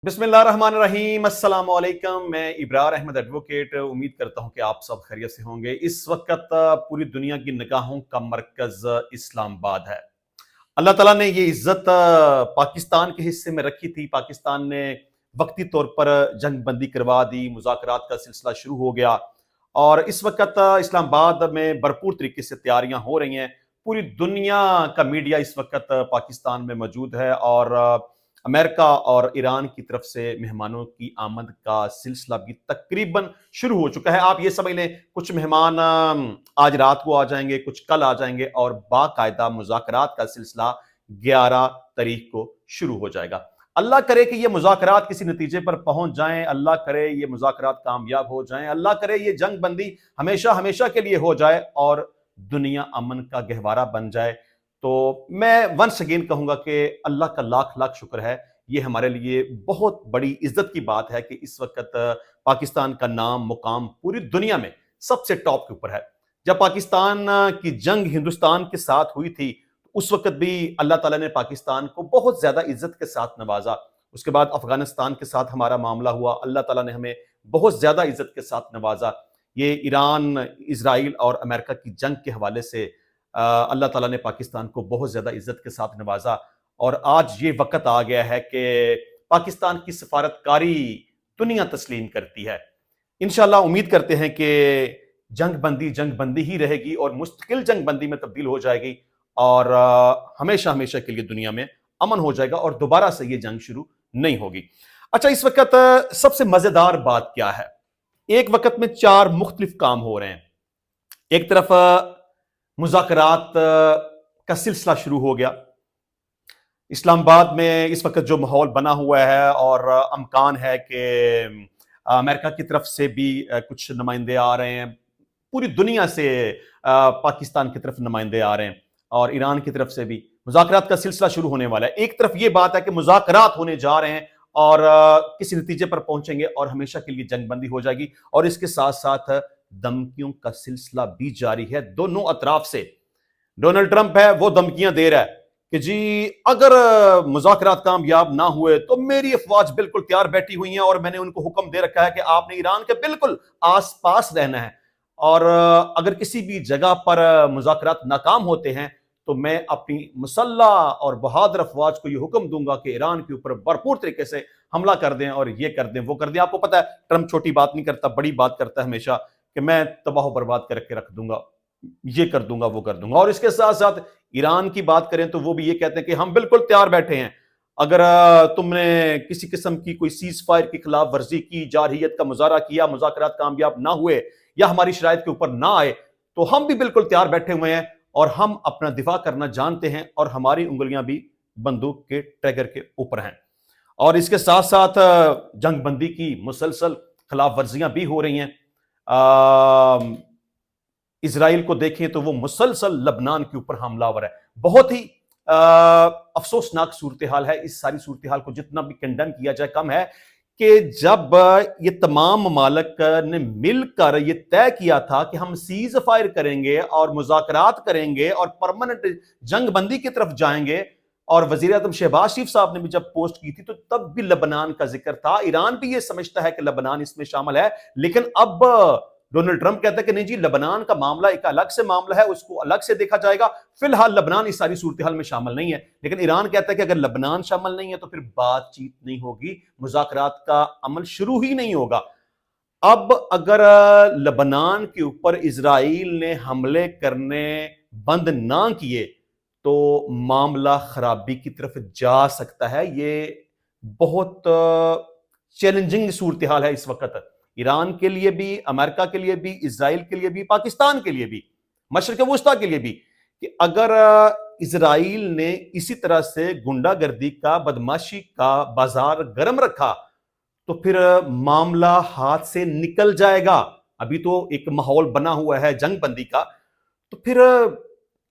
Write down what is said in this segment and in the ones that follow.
बिस्मिल्लाहिर्रहमानिर्रहीम, अस्सलाम वालेकुम। मैं इब्रार अहमद एडवोकेट उम्मीद करता हूं कि आप सब खैरियत से होंगे। इस वक्त पूरी दुनिया की निगाहों का मरकज इस्लामाबाद है। अल्लाह ताला ने ये इज्जत पाकिस्तान के हिस्से में रखी थी। पाकिस्तान ने वक्ती तौर पर जंग बंदी करवा दी, मुज़ाकरात का सिलसिला शुरू हो गया और इस वक्त इस्लामाबाद में भरपूर तरीके से तैयारियां हो रही हैं। पूरी दुनिया का मीडिया इस वक्त पाकिस्तान में मौजूद है और अमेरिका और ईरान की तरफ से मेहमानों की आमद का सिलसिला भी तकरीबन शुरू हो चुका है। आप ये समझ लें, कुछ मेहमान आज रात को आ जाएंगे, कुछ कल आ जाएंगे और बाकायदा मुज़ाकरात का सिलसिला 11 तारीख को शुरू हो जाएगा। अल्लाह करे कि ये मुज़ाकरात किसी नतीजे पर पहुंच जाएं, अल्लाह करे ये मुज़ाकरात कामयाब हो जाएं, अल्लाह करे ये जंग बंदी हमेशा हमेशा के लिए हो जाए और दुनिया अमन का गहवारा बन जाए। तो मैं वंस अगेन कहूंगा कि अल्लाह का लाख लाख शुक्र है। ये हमारे लिए बहुत बड़ी इज्जत की बात है कि इस वक्त पाकिस्तान का नाम मुकाम पूरी दुनिया में सबसे टॉप के ऊपर है। जब पाकिस्तान की जंग हिंदुस्तान के साथ हुई थी, उस वक्त भी अल्लाह ताला ने पाकिस्तान को बहुत ज्यादा इज्जत के साथ नवाजा। उसके बाद अफगानिस्तान के साथ हमारा मामला हुआ, अल्लाह ताला ने हमें बहुत ज्यादा इज्जत के साथ नवाजा। ये ईरान, इजराइल और अमेरिका की जंग के हवाले से अल्लाह ताला ने पाकिस्तान को बहुत ज्यादा इज्जत के साथ नवाजा और आज ये वक्त आ गया है कि पाकिस्तान की सफारतकारी दुनिया तस्लीम करती है। इंशाल्लाह उम्मीद करते हैं कि जंग बंदी ही रहेगी और मुस्तकिल जंग बंदी में तब्दील हो जाएगी और हमेशा हमेशा के लिए दुनिया में अमन हो जाएगा और दोबारा से ये जंग शुरू नहीं होगी। अच्छा, इस वक्त सबसे मजेदार बात क्या है? एक वक्त में 4 मुख्तलिफ काम हो रहे हैं। एक तरफ मुज़ाकरात का सिलसिला शुरू हो गया। इस्लामाबाद में इस वक्त जो माहौल बना हुआ है और अमकान है कि अमेरिका की तरफ से भी कुछ नुमाइंदे आ रहे हैं, पूरी दुनिया से पाकिस्तान की तरफ नुमाइंदे आ रहे हैं और ईरान की तरफ से भी मुज़ाकरात का सिलसिला शुरू होने वाला है। एक तरफ ये बात है कि मुज़ाकरात होने जा रहे हैं और किसी नतीजे पर पहुंचेंगे और हमेशा के लिए जंगबंदी हो जाएगी और इसके साथ साथ धमकियों का सिलसिला भी जारी है दोनों अतराफ से। डोनाल्ड ट्रंप है, वो धमकियां दे रहा है कि जी अगर मुज़ाकरात कामयाब ना हुए तो मेरी अफवाज बिल्कुल तैयार बैठी हुई हैं और मैंने उनको हुक्म दे रखा है कि आपने ईरान के बिल्कुल आसपास रहना है और अगर किसी भी जगह पर मुज़ाकरात नाकाम होते हैं तो मैं अपनी मुसल्लह और बहादुर अफवाज को ये हुक्म दूंगा कि ईरान के ऊपर भरपूर तरीके से हमला कर दें और ये कर दें, वो कर दें। आपको पता है ट्रंप छोटी बात नहीं करता, बड़ी बात करता है हमेशा कि मैं तबाह बर्बाद करके रख दूंगा, ये कर दूंगा, वो कर दूंगा। और इसके साथ साथ ईरान की बात करें तो वो भी ये कहते हैं कि हम बिल्कुल तैयार बैठे हैं, अगर तुमने किसी किस्म की कोई सीज फायर की खिलाफ वर्जी की, जारहियत का मुजाहरा किया, मुज़ाकरात कामयाब ना हुए या हमारी शराइत के ऊपर ना आए तो हम भी बिल्कुल तैयार बैठे हुए हैं और हम अपना दिफा करना जानते हैं और हमारी उंगलियां भी बंदूक के ट्रैगर के ऊपर हैं। और इसके साथ साथ जंगबंदी की मुसलसल खिलाफ वर्जियां भी हो रही हैं। इजराइल को देखें तो वो मुसलसल लबनान के ऊपर हमलावर है। बहुत ही अफसोसनाक सूरत हाल है। इस सारी सूरत हाल को जितना भी कंडेम किया जाए कम है कि जब ये तमाम ममालिक ने मिलकर ये तय किया था कि हम सीज फायर करेंगे और मुज़ाकरात करेंगे और परमानेंट जंग बंदी की तरफ जाएंगे और वजीर आज़म शहबाज शरीफ साहब ने भी जब पोस्ट की थी तो तब भी लबनान का जिक्र था। ईरान भी ये समझता है कि लबनान इसमें शामिल है, लेकिन अब डोनाल्ड ट्रंप कहता है कि नहीं जी, लबनान का मामला एक अलग से मामला है, उसको अलग से देखा जाएगा। फिलहाल लबनान इस सारी सूरत हाल में शामिल नहीं है, लेकिन ईरान कहता है कि अगर लबनान शामिल नहीं है तो फिर बातचीत नहीं होगी, मुज़ाकरात का अमल शुरू ही नहीं होगा। अब अगर लबनान के ऊपर इजराइल ने हमले करने बंद ना किए तो मामला खराबी की तरफ जा सकता है। ये बहुत चैलेंजिंग सूरत हाल है इस वक्त, ईरान के लिए भी, अमेरिका के लिए भी, इजराइल के लिए भी, पाकिस्तान के लिए भी, मशरिक वस्ता के लिए भी, कि अगर इजराइल ने इसी तरह से गुंडागर्दी का, बदमाशी का बाजार गर्म रखा तो फिर मामला हाथ से निकल जाएगा। अभी तो एक माहौल बना हुआ है जंग बंदी का, तो फिर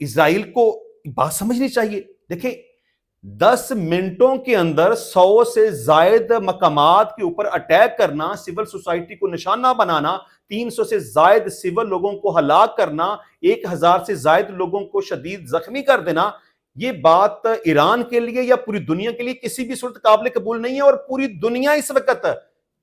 इजराइल को बात समझनी चाहिए। देखिए, 10 मिनटों के अंदर 100 से जायद मकामात के ऊपर अटैक करना, सिविल सोसाइटी को निशाना बनाना, 300 से जायद सिविल लोगों को हलाक करना, 1000 से जायद लोगों को शदीद जख्मी कर देना, یہ بات ایران کے لیے یا پوری دنیا کے لیے کسی بھی صورت قابل قبول نہیں ہے، اور پوری دنیا اس وقت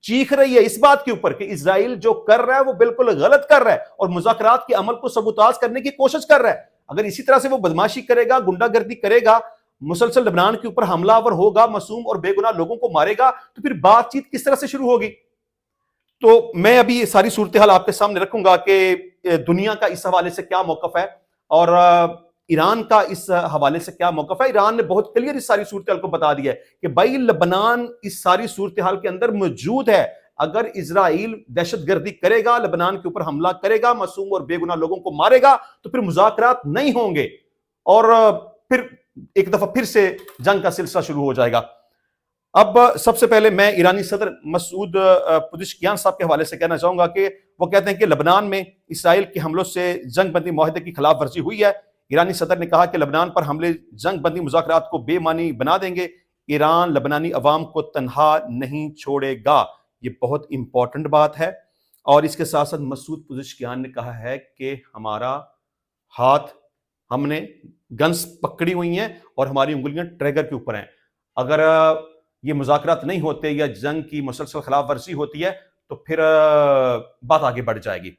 چیخ رہی ہے اس بات کے اوپر کہ اسرائیل جو کر رہا ہے وہ بالکل غلط کر رہا ہے اور مذاکرات کے عمل کو سبوتاژ کرنے کی کوشش کر رہا ہے۔ اگر اسی طرح سے وہ بدماشی کرے گا، گنڈا گردی کرے گا، مسلسل لبنان کے اوپر حملہ آور ہوگا، معصوم اور بے گناہ لوگوں کو مارے گا، تو پھر بات چیت کس طرح سے شروع ہوگی؟ تو میں ابھی ساری صورتحال آپ کے سامنے رکھوں گا کہ دنیا کا اس حوالے سے کیا موقف ہے اور ایران کا اس حوالے سے کیا موقف ہے۔ ایران نے بہت کلیئر اس ساری صورتحال کو بتا دیا ہے کہ بھائی لبنان اس ساری صورتحال کے اندر موجود ہے، اگر اسرائیل دہشت گردی کرے گا، لبنان کے اوپر حملہ کرے گا، معصوم اور بے گناہ لوگوں کو مارے گا، تو پھر مذاکرات نہیں ہوں گے اور پھر ایک دفعہ پھر سے جنگ کا سلسلہ شروع ہو جائے گا۔ اب سب سے پہلے میں ایرانی صدر مسعود پزشکیان صاحب کے حوالے سے کہنا چاہوں گا کہ وہ کہتے ہیں کہ لبنان میں اسرائیل کے حملوں سے جنگ بندی معاہدے کی خلاف ورزی ہوئی ہے۔ ایرانی صدر نے کہا کہ لبنان پر حملے جنگ بندی مذاکرات کو بے معنی بنا دیں گے، ایران لبنانی عوام کو تنہا نہیں چھوڑے گا۔ یہ بہت امپورٹنٹ بات ہے۔ اور اس کے ساتھ ساتھ مسعود پزشکیان نے کہا ہے کہ ہمارا ہاتھ، ہم نے گنز پکڑی ہوئی ہیں اور ہماری انگلیاں ٹریگر کے اوپر ہیں، اگر یہ مذاکرات نہیں ہوتے یا جنگ کی مسلسل خلاف ورزی ہوتی ہے تو پھر بات آگے بڑھ جائے گی۔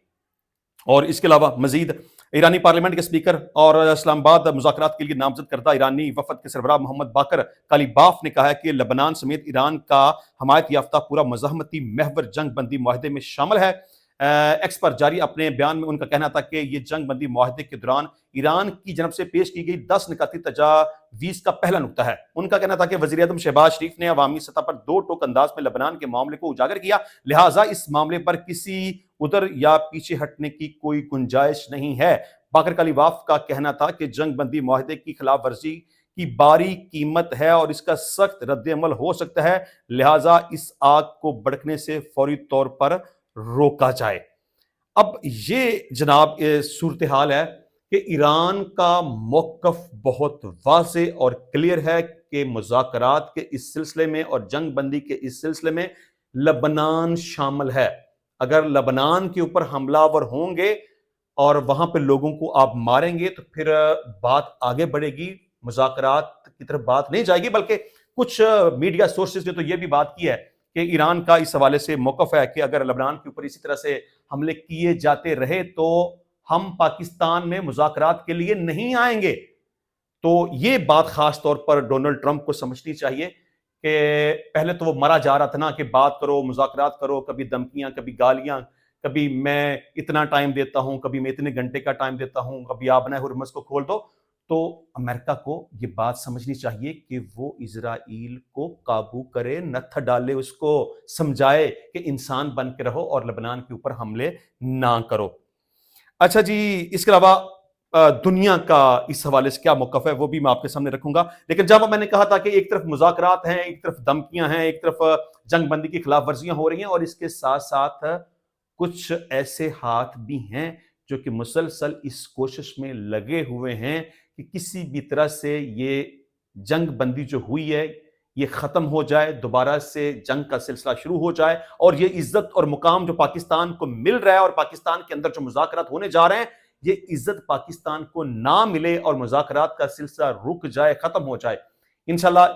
اور اس کے علاوہ مزید ایرانی پارلیمنٹ کے اسپیکر اور اسلام آباد مذاکرات کے لیے نامزد کردہ ایرانی وفد کے سربراہ محمد باقر کالیباف نے کہا ہے کہ لبنان سمیت ایران کا حمایت یافتہ پورا مزاحمتی محور جنگ بندی معاہدے میں شامل ہے۔ ایکس پر جاری اپنے بیان میں ان کا کہنا تھا کہ یہ جنگ بندی معاہدے کے دوران ایران کی جانب سے پیش کی گئی 10 نکاتی تجاویز کا پہلا نقطہ ہے۔ ان کا کہنا تھا کہ وزیر اعظم شہباز شریف نے عوامی سطح پر دو ٹوک انداز میں لبنان کے معاملے کو اجاگر کیا، لہٰذا اس معاملے پر کسی ادھر یا پیچھے ہٹنے کی کوئی گنجائش نہیں ہے۔ باقر کالیباف کا کہنا تھا کہ جنگ بندی معاہدے کی خلاف ورزی کی باری قیمت ہے اور اس کا سخت رد عمل ہو سکتا ہے، لہٰذا اس آگ کو بھڑکنے سے فوری طور پر روکا جائے۔ اب یہ جناب صورتحال ہے کہ ایران کا موقف بہت واضح اور کلیئر ہے کہ مذاکرات کے اس سلسلے میں اور جنگ بندی کے اس سلسلے میں لبنان شامل ہے۔ اگر لبنان کے اوپر حملہ آور ہوں گے اور وہاں پہ لوگوں کو آپ ماریں گے تو پھر بات آگے بڑھے گی، مذاکرات کی طرف بات نہیں جائے گی۔ بلکہ کچھ میڈیا سورسز نے تو یہ بھی بات کی ہے کہ ایران کا اس حوالے سے موقف ہے کہ اگر لبنان کے اوپر اسی طرح سے حملے کیے جاتے رہے تو ہم پاکستان میں مذاکرات کے لیے نہیں آئیں گے۔ تو یہ بات خاص طور پر ڈونلڈ ٹرمپ کو سمجھنی چاہیے کہ پہلے تو وہ مرا جا رہا تھا نا کہ بات کرو، مذاکرات کرو، کبھی دھمکیاں، کبھی گالیاں، کبھی میں اتنا ٹائم دیتا ہوں، کبھی میں اتنے گھنٹے کا ٹائم دیتا ہوں، کبھی آپ نہ ہرمز کو کھول دو۔ تو امریکہ کو یہ بات سمجھنی چاہیے کہ وہ اسرائیل کو قابو کرے، نتھ ڈالے، اس کو سمجھائے کہ انسان بن کے رہو اور لبنان کے اوپر حملے نہ کرو۔ اچھا جی، اس کے علاوہ دنیا کا اس حوالے سے کیا موقف ہے وہ بھی میں آپ کے سامنے رکھوں گا۔ لیکن جب میں نے کہا تھا کہ ایک طرف مذاکرات ہیں، ایک طرف دھمکیاں ہیں، ایک طرف جنگ بندی کی خلاف ورزیاں ہو رہی ہیں، اور اس کے ساتھ ساتھ کچھ ایسے ہاتھ بھی ہیں جو کہ مسلسل اس کوشش میں لگے ہوئے ہیں کہ کسی بھی طرح سے یہ جنگ بندی جو ہوئی ہے یہ ختم ہو جائے، دوبارہ سے جنگ کا سلسلہ شروع ہو جائے، اور یہ عزت اور مقام جو پاکستان کو مل رہا ہے اور پاکستان کے اندر جو مذاکرات ہونے جا رہے ہیں یہ عزت پاکستان کو نہ ملے اور مذاکرات کا سلسلہ رک جائے، ختم ہو جائے۔ انشاءاللہ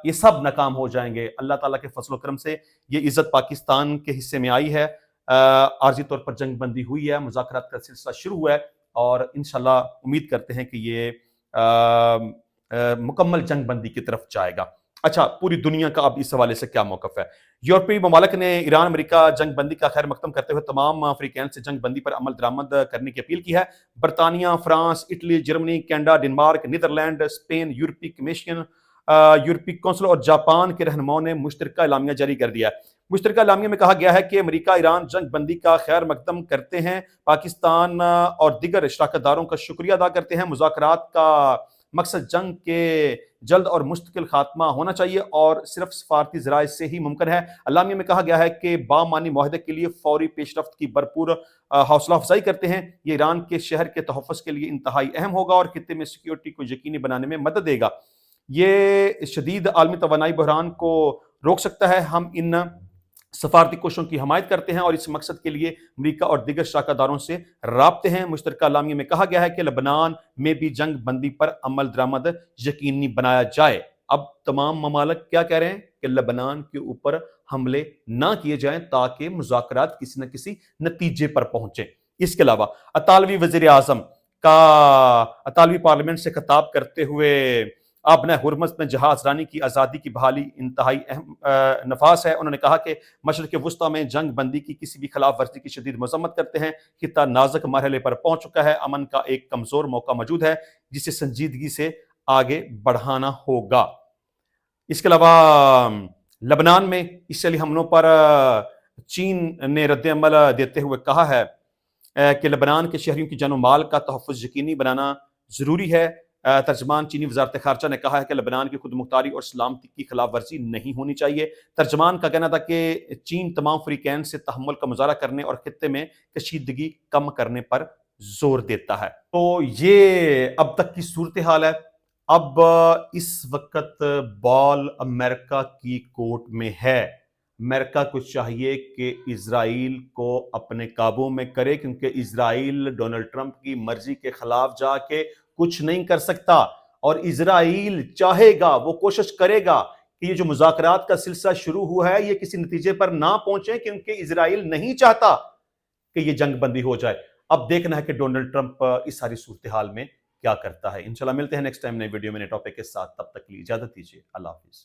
یہ سب ناکام ہو جائیں گے۔ اللہ تعالیٰ کے فضل و کرم سے یہ عزت پاکستان کے حصے میں آئی ہے، عارضی طور پر جنگ بندی ہوئی ہے، مذاکرات کا سلسلہ شروع ہوا ہے، اور انشاءاللہ امید کرتے ہیں کہ یہ مکمل جنگ بندی کی طرف جائے گا۔ اچھا، پوری دنیا کا اب اس حوالے سے کیا موقف ہے؟ یورپی ممالک نے ایران امریکہ جنگ بندی کا خیر مقدم کرتے ہوئے تمام فریقین سے جنگ بندی پر عمل درآمد کرنے کی اپیل کی ہے۔ برطانیہ، France, Italy, Germany, Canada, Denmark, Netherland, Spain, یورپی کمیشن، یورپی کونسل اور جاپان کے رہنماؤں نے مشترکہ اعلامیہ جاری کر دیا ہے۔ مشترکہ اعلامیہ میں کہا گیا ہے کہ امریکہ ایران جنگ بندی کا خیر مقدم کرتے ہیں، پاکستان اور دیگر شراکت داروں کا شکریہ ادا کرتے ہیں۔ مذاکرات کا مقصد جنگ کے جلد اور مستقل خاتمہ ہونا چاہیے اور صرف سفارتی ذرائع سے ہی ممکن ہے۔ اعلامیہ میں کہا گیا ہے کہ بامعنی معاہدے کے لیے فوری پیش رفت کی بھرپور حوصلہ افزائی کرتے ہیں۔ یہ ایران کے شہر کے تحفظ کے لیے انتہائی اہم ہوگا اور خطے میں سیکیورٹی کو یقینی بنانے میں مدد دے گا۔ یہ شدید عالمی توانائی بحران کو روک سکتا ہے۔ ہم ان सफारती कोशिशों की हमायत करते हैं और इस मकसद के लिए अमरीका और दीगर शराकतदारों से राब्ते हैं। मुश्तरका एलामिया में कहा गया है कि लबनान में भी जंग बंदी पर अमल दरामद यकीनी बनाया जाए। अब तमाम ममालिक क्या कह रहे हैं कि लबनान के ऊपर हमले ना किए जाएं ताकि मुज़ाकरात किसी न किसी नतीजे पर पहुंचे। इसके अलावा अतालवी वज़ीर आज़म का अतालवी पार्लियामेंट से खिताब करते हुए अब न हुर्मुज़ में जहाज रानी की आज़ादी की बहाली इंतहाई अहम नफास है। उन्होंने कहा कि मशरिक़ वुस्ता में जंग बंदी की किसी भी खिलाफ वर्जी की शदीद मज़म्मत करते हैं। खित्ता नाजुक मरहले पर पहुंच चुका है। अमन का एक कमज़ोर मौका मौजूद है जिसे संजीदगी से आगे बढ़ाना होगा। इसके अलावा लबनान में इसराइली हमलों पर चीन ने रद्द-ए-अमल देते हुए कहा है कि लबनान के शहरियों की जान माल का तहफ़्फ़ुज़ यकीनी बनाना ज़रूरी है। तर्जमान चीनी वज़ारत ख़ारजा ने कहा है कि लबनान की खुद मुख्तारी और सलामती की खिलाफ वर्जी नहीं होनी चाहिए। तर्जमान का कहना था कि चीन तमाम फ़रीक़ैन से तहम्मुल का मुज़ाहरा करने और खित्ते में कशीदगी कम करने पर ज़ोर देता है। तो ये अब तक की सूरत हाल है। अब इस वक़्त बॉल अमेरिका की कोर्ट में है। अमेरिका को चाहिए कि इज़राइल को अपने काबू में करे, क्योंकि इज़राइल डोनाल्ड ट्रंप की मर्जी के खिलाफ जाके कुछ नहीं कर सकता और इज़राइल चाहेगा, वो कोशिश करेगा कि ये जो मुज़ाकरात का सिलसिला शुरू हुआ है ये किसी नतीजे पर ना पहुंचे, क्योंकि इज़राइल नहीं चाहता कि ये जंग बंदी हो जाए। अब देखना है कि डोनाल्ड ट्रंप इस सारी सूरत हाल में क्या करता है। इंशाल्लाह मिलते हैं नेक्स्ट टाइम नए वीडियो में नए टॉपिक के साथ। तब तक के लिए इजाजत दीजिए। अल्लाह हाफिज।